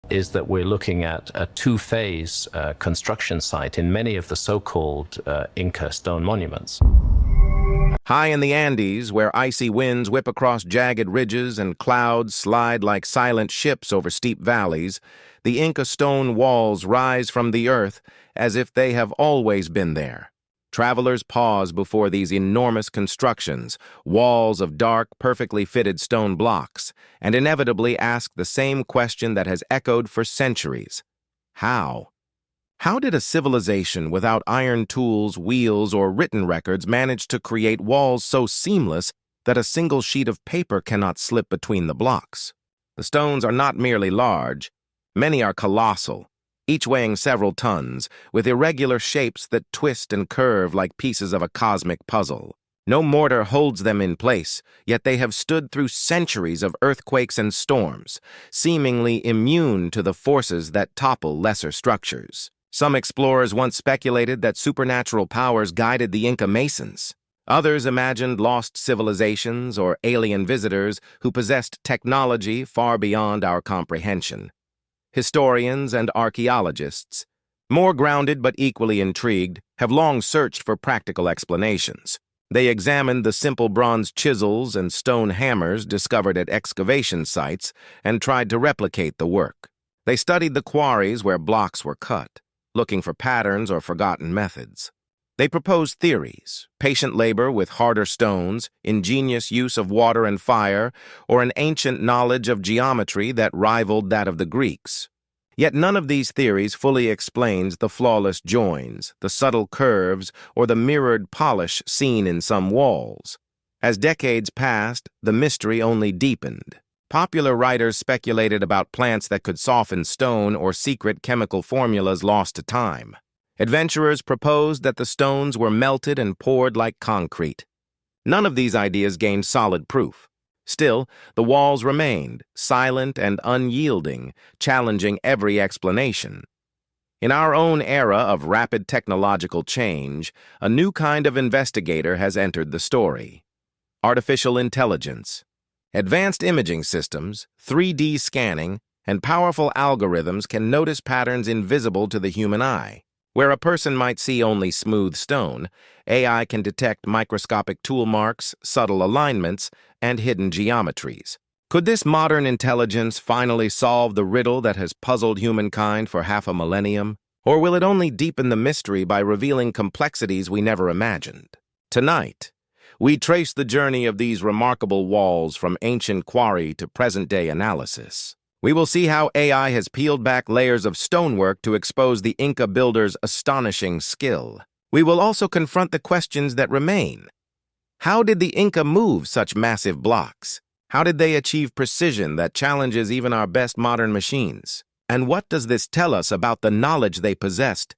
is that we're looking at a two-phase construction site in many of the so-called Inca stone monuments. High in the Andes, where icy winds whip across jagged ridges and clouds slide like silent ships over steep valleys, the Inca stone walls rise from the earth as if they have always been there. Travelers pause before these enormous constructions, walls of dark, perfectly fitted stone blocks, and inevitably ask the same question that has echoed for centuries. How? How did a civilization without iron tools, wheels, or written records manage to create walls so seamless that a single sheet of paper cannot slip between the blocks? The stones are not merely large. Many are colossal, each weighing several tons, with irregular shapes that twist and curve like pieces of a cosmic puzzle. No mortar holds them in place, yet they have stood through centuries of earthquakes and storms, seemingly immune to the forces that topple lesser structures. Some explorers once speculated that supernatural powers guided the Inca masons. Others imagined lost civilizations or alien visitors who possessed technology far beyond our comprehension. Historians and archaeologists, more grounded but equally intrigued, have long searched for practical explanations. They examined the simple bronze chisels and stone hammers discovered at excavation sites and tried to replicate the work. They studied the quarries where blocks were cut, looking for patterns or forgotten methods. They proposed theories: patient labor with harder stones, ingenious use of water and fire, or an ancient knowledge of geometry that rivaled that of the Greeks. Yet none of these theories fully explains the flawless joins, the subtle curves, or the mirrored polish seen in some walls. As decades passed, the mystery only deepened. Popular writers speculated about plants that could soften stone or secret chemical formulas lost to time. Adventurers proposed that the stones were melted and poured like concrete. None of these ideas gained solid proof. Still, the walls remained, silent and unyielding, challenging every explanation. In our own era of rapid technological change, a new kind of investigator has entered the story: artificial intelligence. Advanced imaging systems, 3D scanning, and powerful algorithms can notice patterns invisible to the human eye. Where a person might see only smooth stone, AI can detect microscopic tool marks, subtle alignments, and hidden geometries. Could this modern intelligence finally solve the riddle that has puzzled humankind for half a millennium? Or will it only deepen the mystery by revealing complexities we never imagined? Tonight, we trace the journey of these remarkable walls from ancient quarry to present-day analysis. We will see how AI has peeled back layers of stonework to expose the Inca builders' astonishing skill. We will also confront the questions that remain. How did the Inca move such massive blocks? How did they achieve precision that challenges even our best modern machines? And what does this tell us about the knowledge they possessed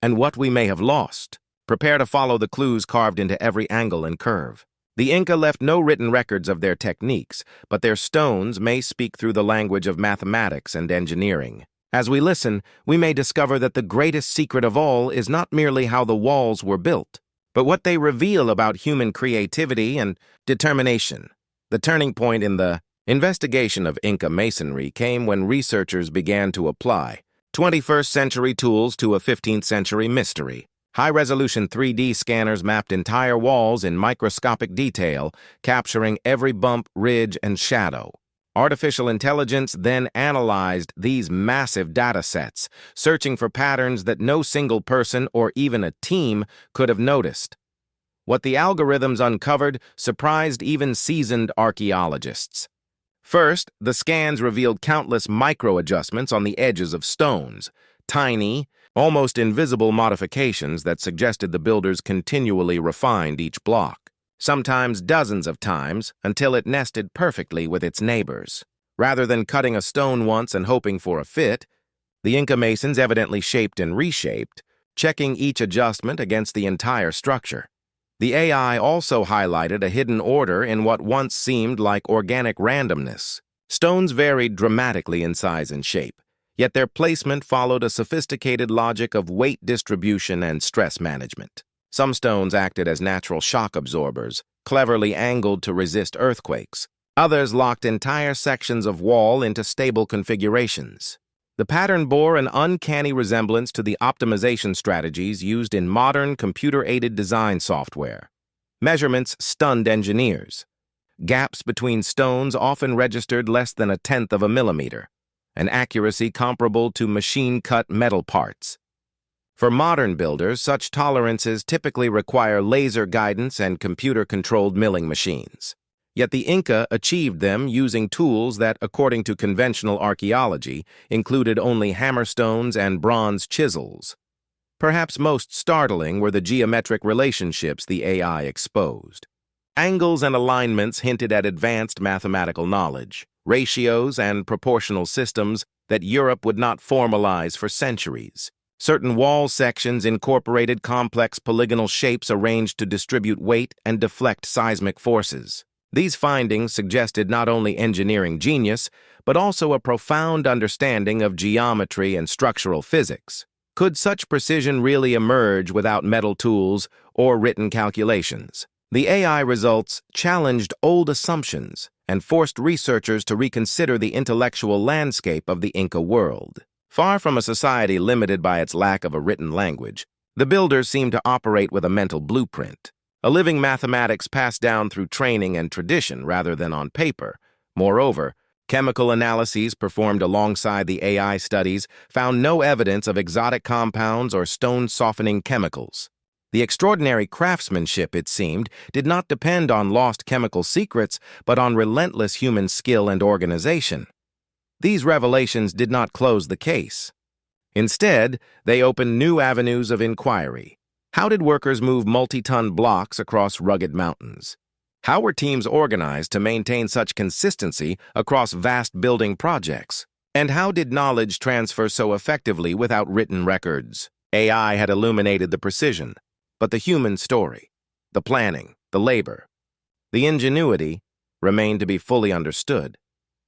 and what we may have lost? Prepare to follow the clues carved into every angle and curve. The Inca left no written records of their techniques, but their stones may speak through the language of mathematics and engineering. As we listen, we may discover that the greatest secret of all is not merely how the walls were built, but what they reveal about human creativity and determination. The turning point in the investigation of Inca masonry came when researchers began to apply 21st century tools to a 15th century mystery. High-resolution 3D scanners mapped entire walls in microscopic detail, capturing every bump, ridge, and shadow. Artificial intelligence then analyzed these massive data sets, searching for patterns that no single person or even a team could have noticed. What the algorithms uncovered surprised even seasoned archaeologists. First, the scans revealed countless micro-adjustments on the edges of stones, tiny, almost invisible modifications that suggested the builders continually refined each block, sometimes dozens of times, until it nested perfectly with its neighbors. Rather than cutting a stone once and hoping for a fit, the Inca masons evidently shaped and reshaped, checking each adjustment against the entire structure. The AI also highlighted a hidden order in what once seemed like organic randomness. Stones varied dramatically in size and shape, yet their placement followed a sophisticated logic of weight distribution and stress management. Some stones acted as natural shock absorbers, cleverly angled to resist earthquakes. Others locked entire sections of wall into stable configurations. The pattern bore an uncanny resemblance to the optimization strategies used in modern computer-aided design software. Measurements stunned engineers. Gaps between stones often registered less than 1/10 of a millimeter, an accuracy comparable to machine-cut metal parts. For modern builders, such tolerances typically require laser guidance and computer-controlled milling machines. Yet the Inca achieved them using tools that, according to conventional archaeology, included only hammerstones and bronze chisels. Perhaps most startling were the geometric relationships the AI exposed. Angles and alignments hinted at advanced mathematical knowledge, ratios and proportional systems that Europe would not formalize for centuries. Certain wall sections incorporated complex polygonal shapes arranged to distribute weight and deflect seismic forces. These findings suggested not only engineering genius, but also a profound understanding of geometry and structural physics. Could such precision really emerge without metal tools or written calculations? The AI results challenged old assumptions and forced researchers to reconsider the intellectual landscape of the Inca world. Far from a society limited by its lack of a written language, the builders seemed to operate with a mental blueprint, a living mathematics passed down through training and tradition rather than on paper. Moreover, chemical analyses performed alongside the AI studies found no evidence of exotic compounds or stone-softening chemicals. The extraordinary craftsmanship, it seemed, did not depend on lost chemical secrets, but on relentless human skill and organization. These revelations did not close the case. Instead, they opened new avenues of inquiry. How did workers move multi-ton blocks across rugged mountains? How were teams organized to maintain such consistency across vast building projects? And how did knowledge transfer so effectively without written records? AI had illuminated the precision, but the human story, the planning, the labor, the ingenuity remained to be fully understood.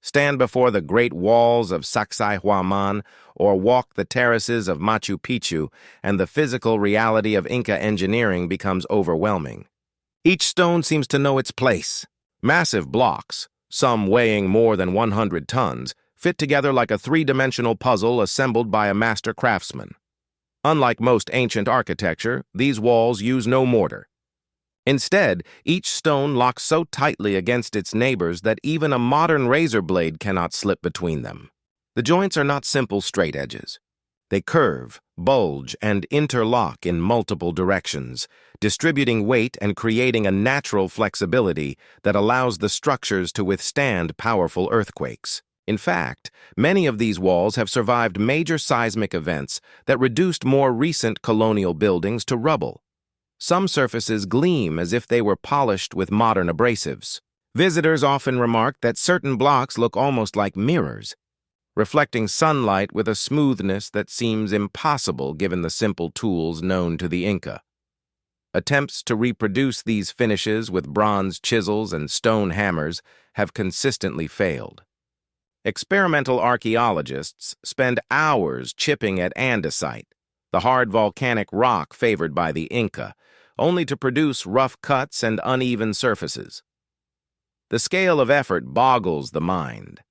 Stand before the great walls of Sacsayhuaman or walk the terraces of Machu Picchu, and the physical reality of Inca engineering becomes overwhelming. Each stone seems to know its place. Massive blocks, some weighing more than 100 tons, fit together like a three-dimensional puzzle assembled by a master craftsman. Unlike most ancient architecture, these walls use no mortar. Instead, each stone locks so tightly against its neighbors that even a modern razor blade cannot slip between them. The joints are not simple straight edges. They curve, bulge, and interlock in multiple directions, distributing weight and creating a natural flexibility that allows the structures to withstand powerful earthquakes. In fact, many of these walls have survived major seismic events that reduced more recent colonial buildings to rubble. Some surfaces gleam as if they were polished with modern abrasives. Visitors often remark that certain blocks look almost like mirrors, reflecting sunlight with a smoothness that seems impossible given the simple tools known to the Inca. Attempts to reproduce these finishes with bronze chisels and stone hammers have consistently failed. Experimental archaeologists spend hours chipping at andesite, the hard volcanic rock favored by the Inca, only to produce rough cuts and uneven surfaces. The scale of effort boggles the mind.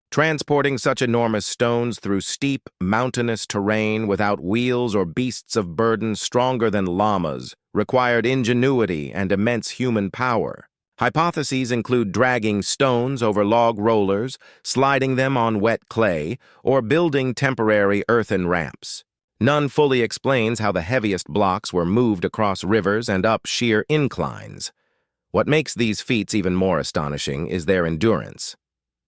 Transporting such enormous stones through steep, mountainous terrain without wheels or beasts of burden stronger than llamas required ingenuity and immense human power. Hypotheses include dragging stones over log rollers, sliding them on wet clay, or building temporary earthen ramps. None fully explains how the heaviest blocks were moved across rivers and up sheer inclines. What makes these feats even more astonishing is their endurance.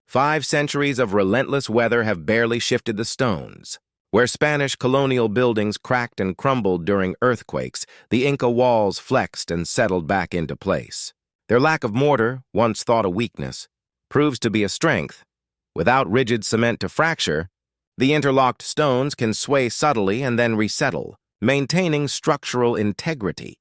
5 centuries of relentless weather have barely shifted the stones. Where Spanish colonial buildings cracked and crumbled during earthquakes, the Inca walls flexed and settled back into place. Their lack of mortar, once thought a weakness, proves to be a strength. Without rigid cement to fracture, the interlocked stones can sway subtly and then resettle, maintaining structural integrity.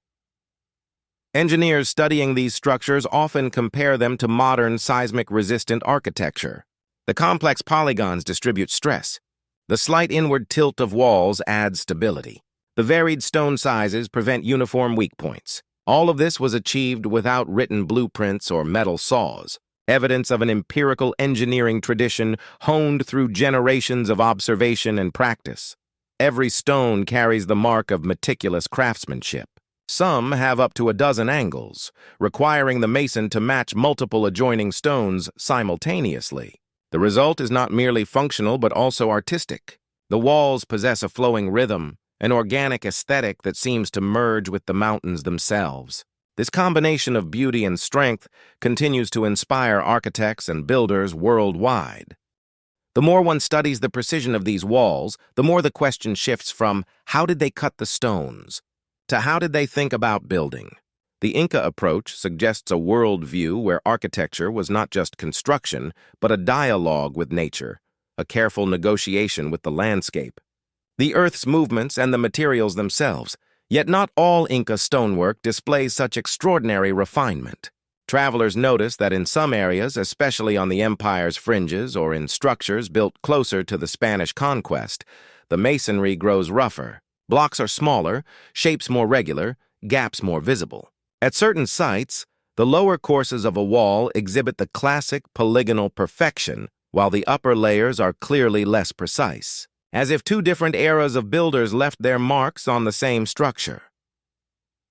Engineers studying these structures often compare them to modern seismic-resistant architecture. The complex polygons distribute stress. The slight inward tilt of walls adds stability. The varied stone sizes prevent uniform weak points. All of this was achieved without written blueprints or metal saws. evidence of an empirical engineering tradition honed through generations of observation and practice. Every stone carries the mark of meticulous craftsmanship. Some have up to a dozen angles, requiring the mason to match multiple adjoining stones simultaneously. The result is not merely functional but also artistic. The walls possess a flowing rhythm, an organic aesthetic that seems to merge with the mountains themselves. This combination of beauty and strength continues to inspire architects and builders worldwide. The more one studies the precision of these walls, the more the question shifts from how did they cut the stones to how did they think about building. The Inca approach suggests a worldview where architecture was not just construction, but a dialogue with nature, a careful negotiation with the landscape, the earth's movements and the materials themselves. Yet not all Inca stonework displays such extraordinary refinement. Travelers notice that in some areas, especially on the empire's fringes or in structures built closer to the Spanish conquest, the masonry grows rougher. Blocks are smaller, shapes more regular, gaps more visible. At certain sites, the lower courses of a wall exhibit the classic polygonal perfection, while the upper layers are clearly less precise, as if two different eras of builders left their marks on the same structure.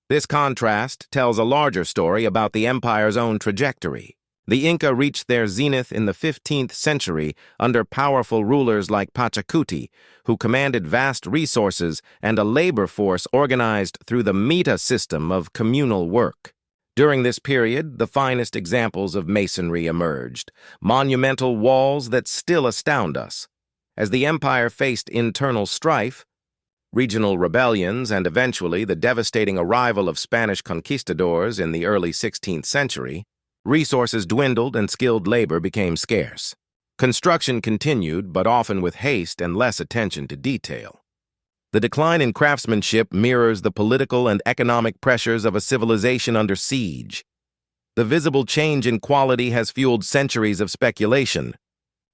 This contrast tells a larger story about the empire's own trajectory. The Inca reached their zenith in the 15th century under powerful rulers like Pachacuti, who commanded vast resources and a labor force organized through the mita system of communal work. During this period, the finest examples of masonry emerged, monumental walls that still astound us. As the empire faced internal strife, regional rebellions, and eventually the devastating arrival of Spanish conquistadors in the early 16th century, resources dwindled and skilled labor became scarce. Construction continued, but often with haste and less attention to detail. The decline in craftsmanship mirrors the political and economic pressures of a civilization under siege. The visible change in quality has fueled centuries of speculation.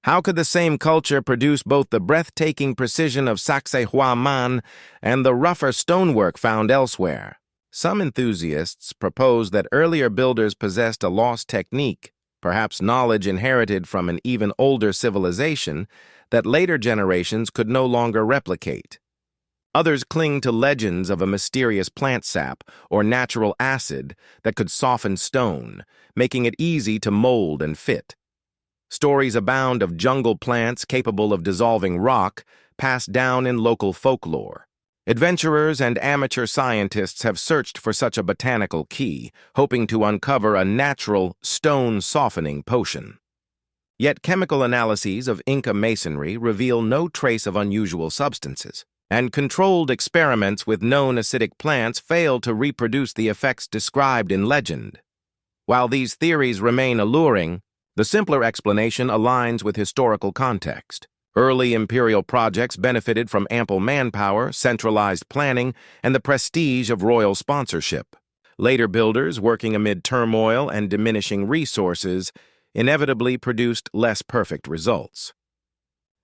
How could the same culture produce both the breathtaking precision of Sacsayhuaman and the rougher stonework found elsewhere? Some enthusiasts propose that earlier builders possessed a lost technique, perhaps knowledge inherited from an even older civilization that later generations could no longer replicate. Others cling to legends of a mysterious plant sap or natural acid that could soften stone, making it easy to mold and fit. Stories abound of jungle plants capable of dissolving rock, passed down in local folklore. Adventurers and amateur scientists have searched for such a botanical key, hoping to uncover a natural stone-softening potion. Yet chemical analyses of Inca masonry reveal no trace of unusual substances, and controlled experiments with known acidic plants fail to reproduce the effects described in legend. While these theories remain alluring, the simpler explanation aligns with historical context. Early imperial projects benefited from ample manpower, centralized planning, and the prestige of royal sponsorship. Later builders, working amid turmoil and diminishing resources, inevitably produced less perfect results.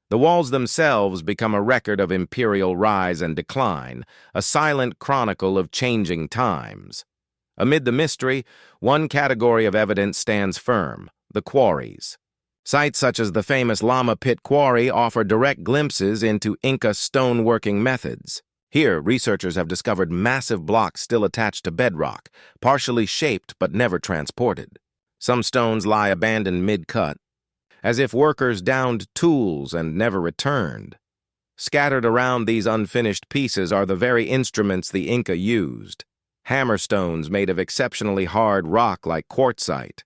The walls themselves become a record of imperial rise and decline, a silent chronicle of changing times. Amid the mystery, one category of evidence stands firm: the quarries. Sites such as the famous Lama Pit Quarry offer direct glimpses into Inca stoneworking methods. Here, researchers have discovered massive blocks still attached to bedrock, partially shaped but never transported. Some stones lie abandoned mid-cut, as if workers downed tools and never returned. Scattered around these unfinished pieces are the very instruments the Inca used: hammerstones made of exceptionally hard rock like quartzite.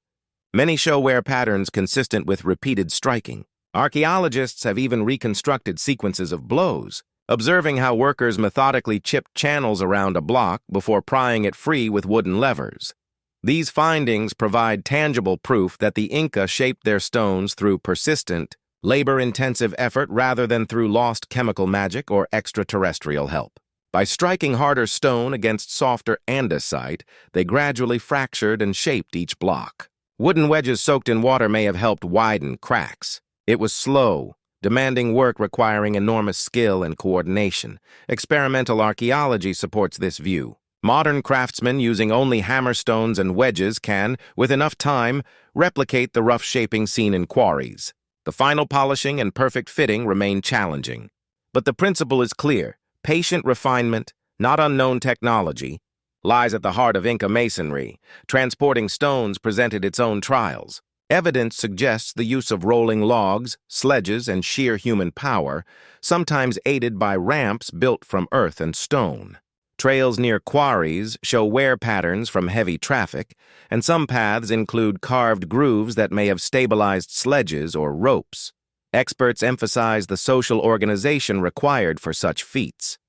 Many show wear patterns consistent with repeated striking. Archaeologists have even reconstructed sequences of blows, observing how workers methodically chipped channels around a block before prying it free with wooden levers. These findings provide tangible proof that the Inca shaped their stones through persistent, labor-intensive effort rather than through lost chemical magic or extraterrestrial help. By striking harder stone against softer andesite, they gradually fractured and shaped each block. Wooden wedges soaked in water may have helped widen cracks. It was slow, demanding work requiring enormous skill and coordination. Experimental archaeology supports this view. Modern craftsmen using only hammerstones and wedges can, with enough time, replicate the rough shaping seen in quarries. The final polishing and perfect fitting remain challenging. But the principle is clear. Patient refinement, not unknown technology, lies at the heart of Inca masonry. Transporting stones presented its own trials. Evidence suggests the use of rolling logs, sledges, and sheer human power, sometimes aided by ramps built from earth and stone. Trails near quarries show wear patterns from heavy traffic, and some paths include carved grooves that may have stabilized sledges or ropes. Experts emphasize the social organization required for such feats.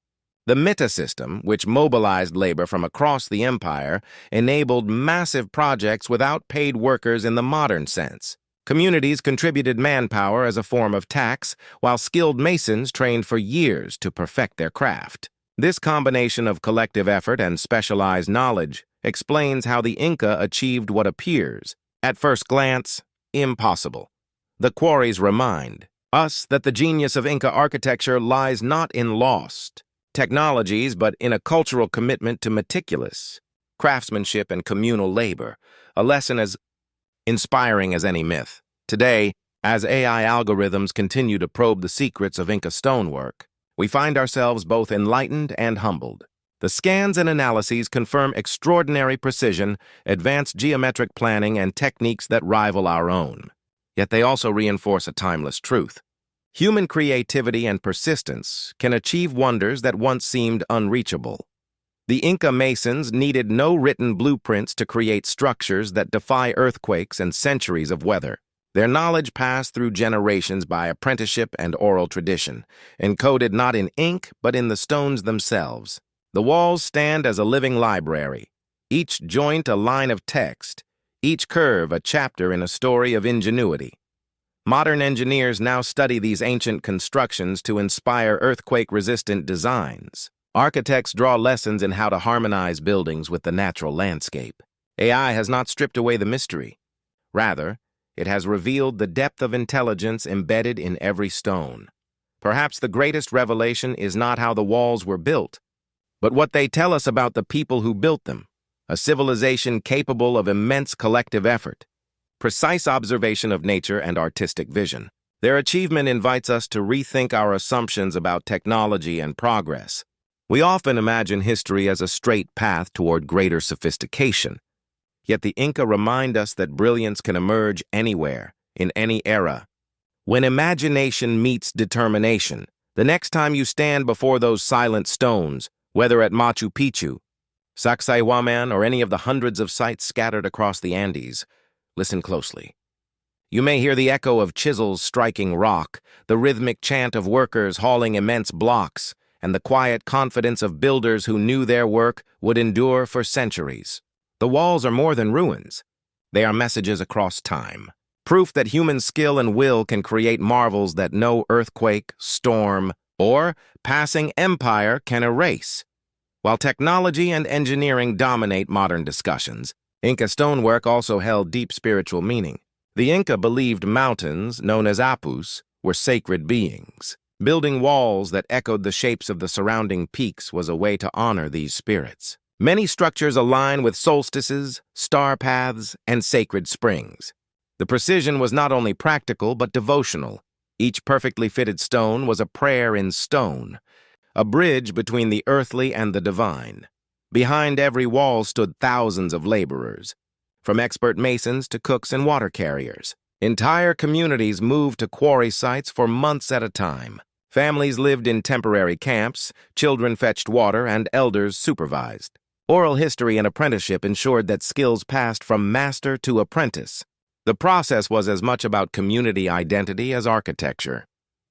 The Mita system, which mobilized labor from across the empire, enabled massive projects without paid workers in the modern sense. Communities contributed manpower as a form of tax, while skilled masons trained for years to perfect their craft. This combination of collective effort and specialized knowledge explains how the Inca achieved what appears, at first glance, impossible. The quarries remind us that the genius of Inca architecture lies not in lost technologies, but in a cultural commitment to meticulous craftsmanship and communal labor, a lesson as inspiring as any myth. Today, as AI algorithms continue to probe the secrets of Inca stonework, we find ourselves both enlightened and humbled. The scans and analyses confirm extraordinary precision, advanced geometric planning, and techniques that rival our own. Yet they also reinforce a timeless truth. Human creativity and persistence can achieve wonders that once seemed unreachable. The Inca masons needed no written blueprints to create structures that defy earthquakes and centuries of weather. Their knowledge passed through generations by apprenticeship and oral tradition, encoded not in ink but in the stones themselves. The walls stand as a living library, each joint a line of text, each curve a chapter in a story of ingenuity. Modern engineers now study these ancient constructions to inspire earthquake-resistant designs. Architects draw lessons in how to harmonize buildings with the natural landscape. AI has not stripped away the mystery. Rather, it has revealed the depth of intelligence embedded in every stone. Perhaps the greatest revelation is not how the walls were built, but what they tell us about the people who built them, a civilization capable of immense collective effort, precise observation of nature, and artistic vision. Their achievement invites us to rethink our assumptions about technology and progress. We often imagine history as a straight path toward greater sophistication. Yet the Inca remind us that brilliance can emerge anywhere, in any era. When imagination meets determination, the next time you stand before those silent stones, whether at Machu Picchu, Sacsayhuaman, or any of the hundreds of sites scattered across the Andes, listen closely. You may hear the echo of chisels striking rock, the rhythmic chant of workers hauling immense blocks, and the quiet confidence of builders who knew their work would endure for centuries. The walls are more than ruins. They are messages across time, proof that human skill and will can create marvels that no earthquake, storm, or passing empire can erase. While technology and engineering dominate modern discussions, Inca stonework also held deep spiritual meaning. The Inca believed mountains, known as apus, were sacred beings. Building walls that echoed the shapes of the surrounding peaks was a way to honor these spirits. Many structures align with solstices, star paths, and sacred springs. The precision was not only practical but devotional. Each perfectly fitted stone was a prayer in stone, a bridge between the earthly and the divine. Behind every wall stood thousands of laborers, from expert masons to cooks and water carriers. Entire communities moved to quarry sites for months at a time. Families lived in temporary camps, children fetched water, and elders supervised. Oral history and apprenticeship ensured that skills passed from master to apprentice. The process was as much about community identity as architecture.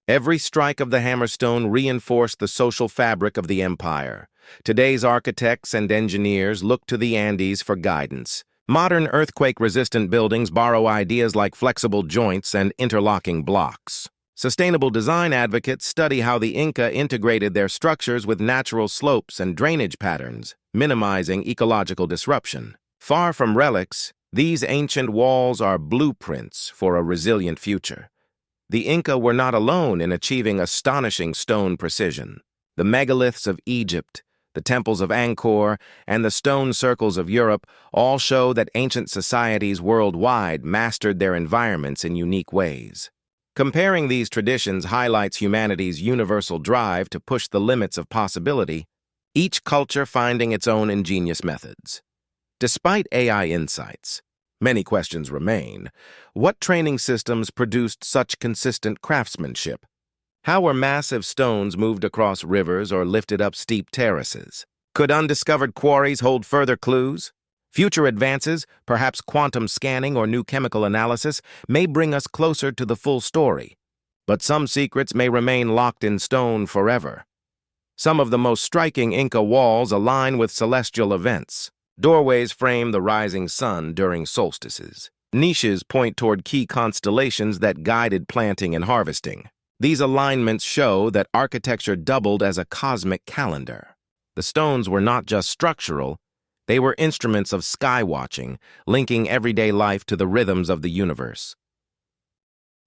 Every strike of the hammerstone reinforced the social fabric of the empire. Today's architects and engineers look to the Andes for guidance. Modern earthquake-resistant buildings borrow ideas like flexible joints and interlocking blocks. Sustainable design advocates study how the Inca integrated their structures with natural slopes and drainage patterns, minimizing ecological disruption. Far from relics, these ancient walls are blueprints for a resilient future. The Inca were not alone in achieving astonishing stone precision. The megaliths of Egypt, the temples of Angkor, and the stone circles of Europe all show that ancient societies worldwide mastered their environments in unique ways. Comparing these traditions highlights humanity's universal drive to push the limits of possibility, each culture finding its own ingenious methods. Despite AI insights, many questions remain. What training systems produced such consistent craftsmanship? How were massive stones moved across rivers or lifted up steep terraces? Could undiscovered quarries hold further clues? Future advances, perhaps quantum scanning or new chemical analysis, may bring us closer to the full story. But some secrets may remain locked in stone forever. Some of the most striking Inca walls align with celestial events. Doorways frame the rising sun during solstices. Niches point toward key constellations that guided planting and harvesting. These alignments show that architecture doubled as a cosmic calendar. The stones were not just structural, they were instruments of sky-watching, linking everyday life to the rhythms of the universe.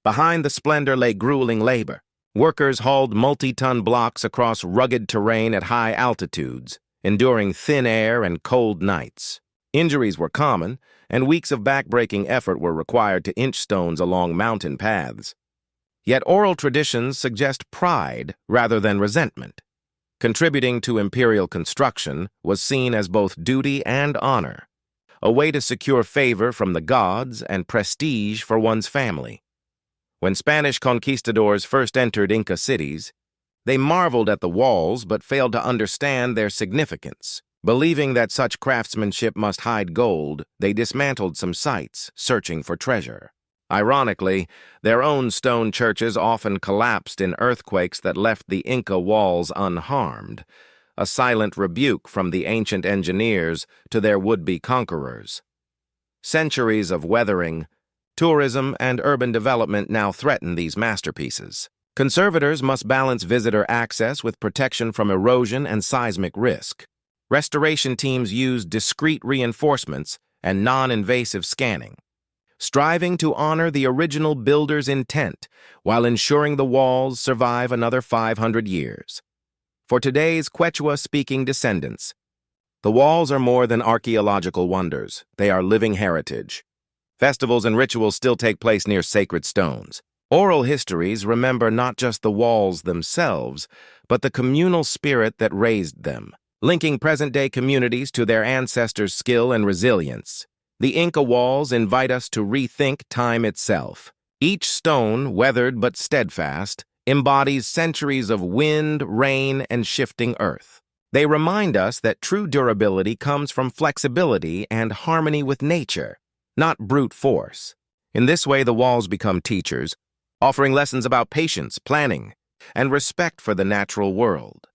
Behind the splendor lay grueling labor. Workers hauled multi-ton blocks across rugged terrain at high altitudes, enduring thin air and cold nights. Injuries were common, and weeks of back-breaking effort were required to inch stones along mountain paths. Yet oral traditions suggest pride rather than resentment. Contributing to imperial construction was seen as both duty and honor, a way to secure favor from the gods and prestige for one's family. When Spanish conquistadors first entered Inca cities, they marveled at the walls but failed to understand their significance. Believing that such craftsmanship must hide gold, they dismantled some sites, searching for treasure. Ironically, their own stone churches often collapsed in earthquakes that left the Inca walls unharmed, a silent rebuke from the ancient engineers to their would-be conquerors. Centuries of weathering, tourism, and urban development now threaten these masterpieces. Conservators must balance visitor access with protection from erosion and seismic risk. Restoration teams use discrete reinforcements and non-invasive scanning, striving to honor the original builder's intent while ensuring the walls survive another 500 years. For today's Quechua-speaking descendants, the walls are more than archaeological wonders. They are living heritage. Festivals and rituals still take place near sacred stones. Oral histories remember not just the walls themselves, but the communal spirit that raised them, linking present-day communities to their ancestors' skill and resilience. The Inca walls invite us to rethink time itself. Each stone, weathered but steadfast, embodies centuries of wind, rain, and shifting earth. They remind us that true durability comes from flexibility and harmony with nature, not brute force. In this way, the walls become teachers, offering lessons about patience, planning, and respect for the natural world.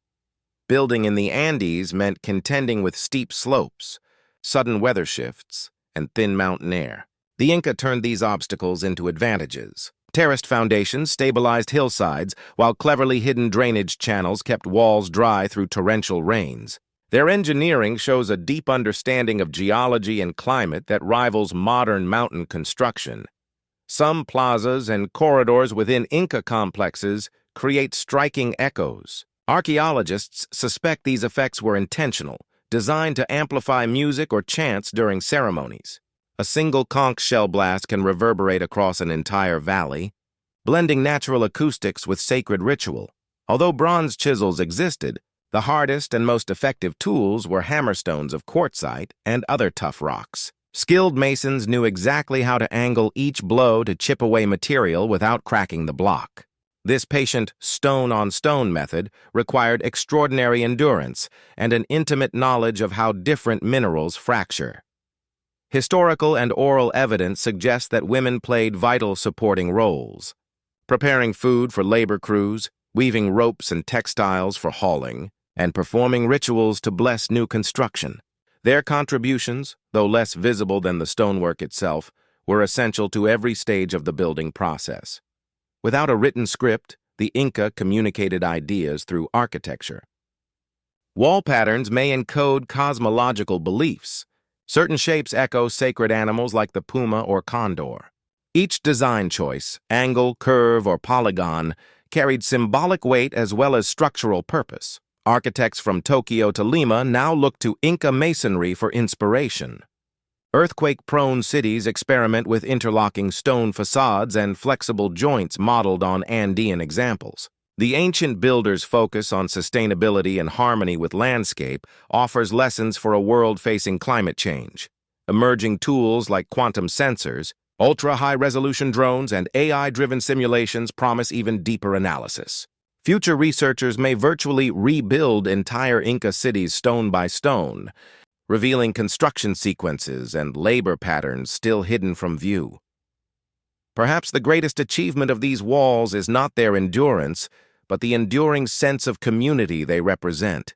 Building in the Andes meant contending with steep slopes, sudden weather shifts, and thin mountain air. The Inca turned these obstacles into advantages. Terraced foundations stabilized hillsides, while cleverly hidden drainage channels kept walls dry through torrential rains. Their engineering shows a deep understanding of geology and climate that rivals modern mountain construction. Some plazas and corridors within Inca complexes create striking echoes. Archaeologists suspect these effects were intentional, designed to amplify music or chants during ceremonies. A single conch shell blast can reverberate across an entire valley, blending natural acoustics with sacred ritual. Although bronze chisels existed, the hardest and most effective tools were hammerstones of quartzite and other tough rocks. Skilled masons knew exactly how to angle each blow to chip away material without cracking the block. This patient stone-on-stone method required extraordinary endurance and an intimate knowledge of how different minerals fracture. Historical and oral evidence suggests that women played vital supporting roles, preparing food for labor crews, weaving ropes and textiles for hauling, and performing rituals to bless new construction. Their contributions, though less visible than the stonework itself, were essential to every stage of the building process. Without a written script, the Inca communicated ideas through architecture. Wall patterns may encode cosmological beliefs. Certain shapes echo sacred animals like the puma or condor. Each design choice, angle, curve, or polygon, carried symbolic weight as well as structural purpose. Architects from Tokyo to Lima now look to Inca masonry for inspiration. Earthquake-prone cities experiment with interlocking stone facades and flexible joints modeled on Andean examples. The ancient builders' focus on sustainability and harmony with landscape offers lessons for a world facing climate change. Emerging tools like quantum sensors, ultra-high-resolution drones, and AI-driven simulations promise even deeper analysis. Future researchers may virtually rebuild entire Inca cities stone by stone, revealing construction sequences and labor patterns still hidden from view. Perhaps the greatest achievement of these walls is not their endurance, but the enduring sense of community they represent.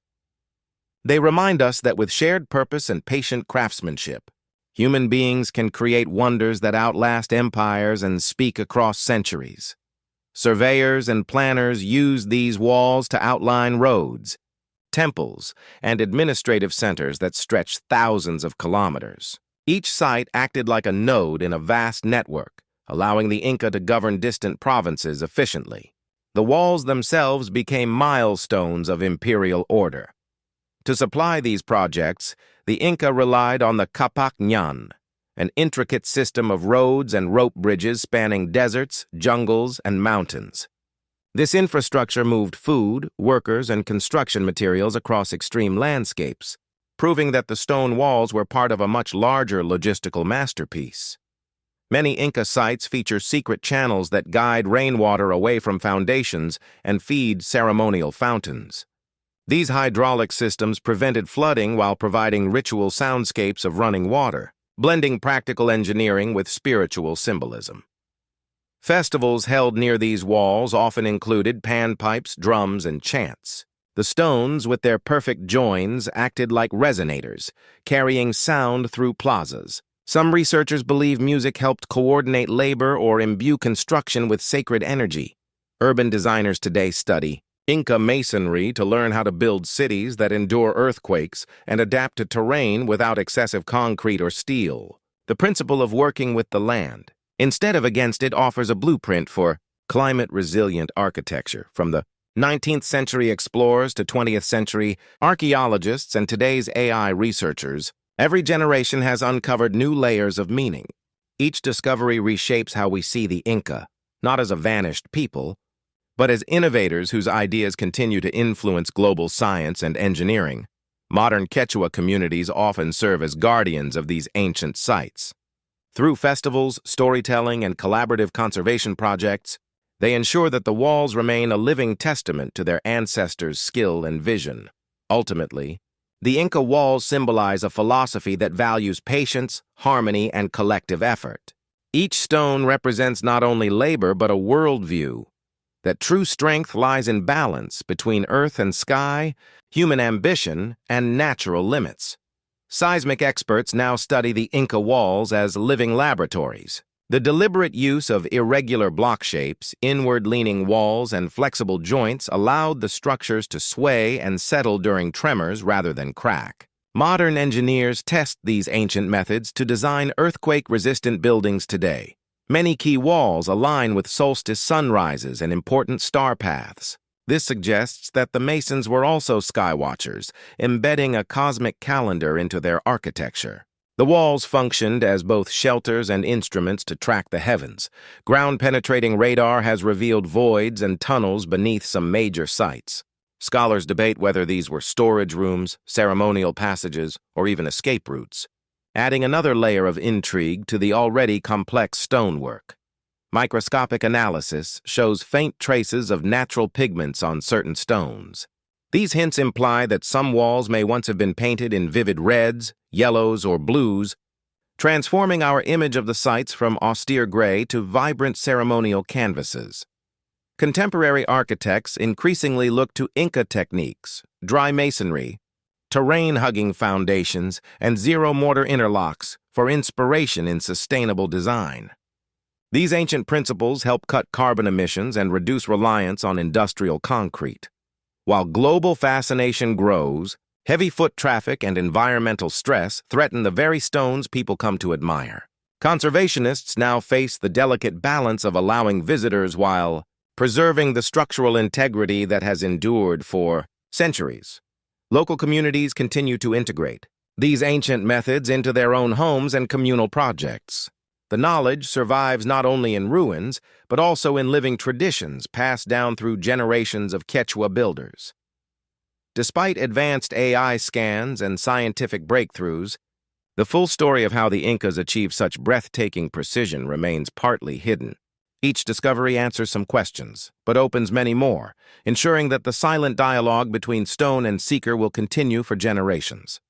They remind us that with shared purpose and patient craftsmanship, human beings can create wonders that outlast empires and speak across centuries. Surveyors and planners used these walls to outline roads, temples, and administrative centers that stretched thousands of kilometers. Each site acted like a node in a vast network, allowing the Inca to govern distant provinces efficiently. The walls themselves became milestones of imperial order. To supply these projects, the Inca relied on the Capac Ñan, an intricate system of roads and rope bridges spanning deserts, jungles, and mountains. This infrastructure moved food, workers, and construction materials across extreme landscapes, proving that the stone walls were part of a much larger logistical masterpiece. Many Inca sites feature secret channels that guide rainwater away from foundations and feed ceremonial fountains. These hydraulic systems prevented flooding while providing ritual soundscapes of running water, blending practical engineering with spiritual symbolism. Festivals held near these walls often included panpipes, drums, and chants. The stones, with their perfect joins, acted like resonators, carrying sound through plazas. Some researchers believe music helped coordinate labor or imbue construction with sacred energy. Urban designers today study Inca masonry to learn how to build cities that endure earthquakes and adapt to terrain without excessive concrete or steel. The principle of working with the land, instead of against it, offers a blueprint for climate-resilient architecture. From the 19th century explorers to 20th century archaeologists and today's AI researchers, every generation has uncovered new layers of meaning. Each discovery reshapes how we see the Inca, not as a vanished people, but as innovators whose ideas continue to influence global science and engineering. Modern Quechua communities often serve as guardians of these ancient sites. Through festivals, storytelling, and collaborative conservation projects, they ensure that the walls remain a living testament to their ancestors' skill and vision. Ultimately, the Inca walls symbolize a philosophy that values patience, harmony, and collective effort. Each stone represents not only labor but a worldview, that true strength lies in balance between earth and sky, human ambition, and natural limits. Seismic experts now study the Inca walls as living laboratories. The deliberate use of irregular block shapes, inward-leaning walls, and flexible joints allowed the structures to sway and settle during tremors rather than crack. Modern engineers test these ancient methods to design earthquake-resistant buildings today. Many key walls align with solstice sunrises and important star paths. This suggests that the Masons were also skywatchers, embedding a cosmic calendar into their architecture. The walls functioned as both shelters and instruments to track the heavens. Ground-penetrating radar has revealed voids and tunnels beneath some major sites. Scholars debate whether these were storage rooms, ceremonial passages, or even escape routes, adding another layer of intrigue to the already complex stonework. Microscopic analysis shows faint traces of natural pigments on certain stones. These hints imply that some walls may once have been painted in vivid reds, yellows, or blues, transforming our image of the sites from austere gray to vibrant ceremonial canvases. Contemporary architects increasingly look to Inca techniques, dry masonry, terrain-hugging foundations, and zero-mortar interlocks for inspiration in sustainable design. These ancient principles help cut carbon emissions and reduce reliance on industrial concrete. While global fascination grows, heavy foot traffic and environmental stress threaten the very stones people come to admire. Conservationists now face the delicate balance of allowing visitors while preserving the structural integrity that has endured for centuries. Local communities continue to integrate these ancient methods into their own homes and communal projects. The knowledge survives not only in ruins, but also in living traditions passed down through generations of Quechua builders. Despite advanced AI scans and scientific breakthroughs, the full story of how the Incas achieved such breathtaking precision remains partly hidden. Each discovery answers some questions, but opens many more, ensuring that the silent dialogue between stone and seeker will continue for generations.